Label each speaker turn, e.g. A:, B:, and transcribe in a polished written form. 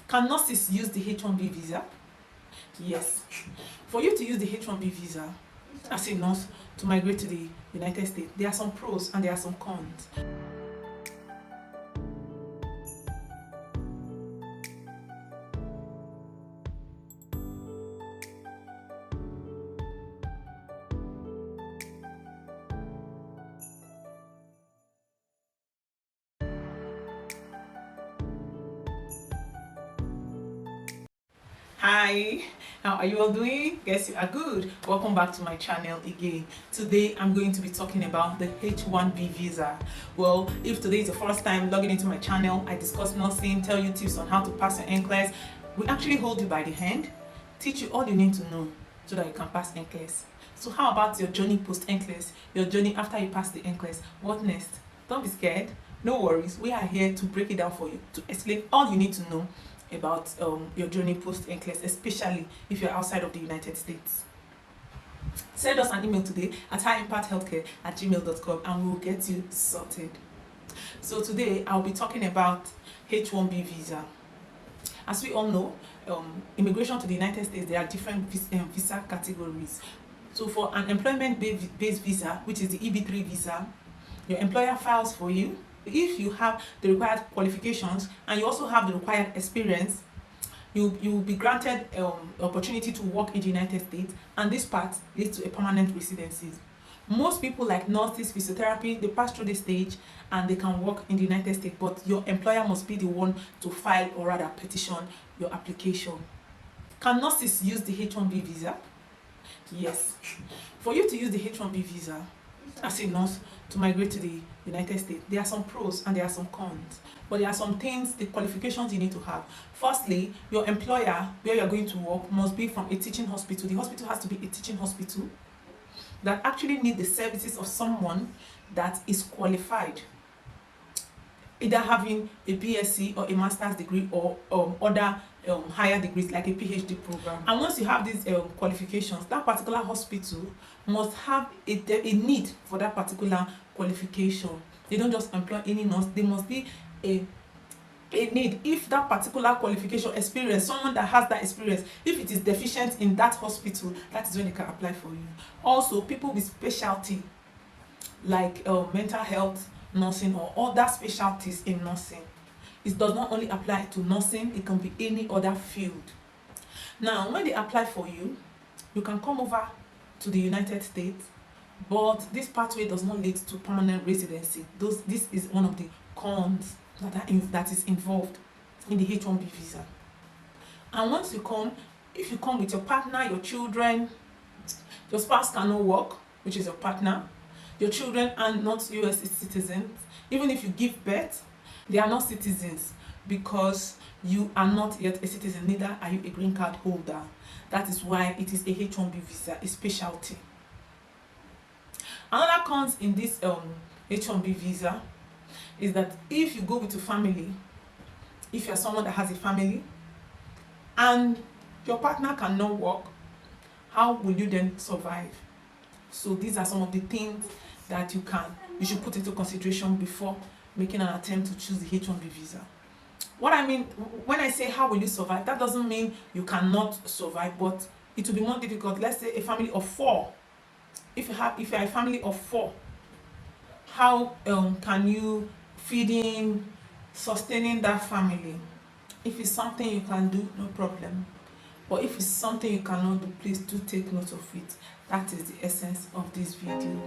A: Can nurses use the H1B visa? Yes. For you to use the H1B visa as a nurse to migrate to the United States, there are some pros and there are some cons. Hi, how are you all doing? Guess you are good. Welcome back to my channel again. Today I'm going to be talking about the H1B visa. Well, if today is the first time logging into my channel, I discuss nursing, tell you tips on how to pass your NCLEX. We actually hold you by the hand, teach you all you need to know so that you can pass NCLEX. So how about your journey post NCLEX, your journey after you pass the NCLEX? What next? Don't be scared. No worries. We are here to break it down for you, to explain all you need to know about your journey post NCLEX, especially if you're outside of the United States. Send us an email today at highimpacthealthcare@gmail.com and we will get you sorted. So today I'll be talking about H1B visa. As we all know, immigration to the United States, there are different visa categories. So for an employment-based visa, which is the EB3 visa, your employer files for you. If you have the required qualifications and you also have the required experience, you will be granted opportunity to work in the United States, and this part leads to a permanent residency. Most people like nurses, physiotherapy, they pass through this stage and they can work in the United States, but your employer must be the one to file or rather petition your application. Can nurses use the H1B visa? Yes. For you to use the H1B visa as a nurse to migrate to the United States, there are some pros and there are some cons, but there are some things, the qualifications you need to have. Firstly, your employer where you're going to work must be from a teaching hospital. The hospital has to be a teaching hospital that actually need the services of someone that is qualified, either having a BSc or a master's degree or other higher degrees like a PhD program. And once you have these qualifications, that particular hospital must have a need for that particular qualification. They don't just employ any nurse, there must be a need. If that particular qualification experience, someone that has that experience, if it is deficient in that hospital, that is when they can apply for you. Also, people with specialty like mental health nursing or other specialties in nursing, it does not only apply to nursing, it can be any other field. Now when they apply for you, you can come over to the United States, but this pathway does not lead to permanent residency. This is one of the cons that is involved in the H1B visa. And once you come, if you come with your partner, your children, your spouse cannot work, which is your partner, your children are not US citizens. Even if you give birth, they are not citizens because you are not yet a citizen, neither are you a green card holder. That is why it is a H1B visa, a specialty. Another cons in this H1B visa is that if you go with your family, if you're someone that has a family and your partner cannot work, how will you then survive? So these are some of the things that you should put into consideration before making an attempt to choose the H1B visa. What I mean when I say how will you survive, that doesn't mean you cannot survive, but it will be more difficult. Let's say a family of 4. If you're a family of 4, how can you feeding, sustaining that family? If it's something you can do, no problem. But if it's something you cannot do, please do take note of it. That is the essence of this video.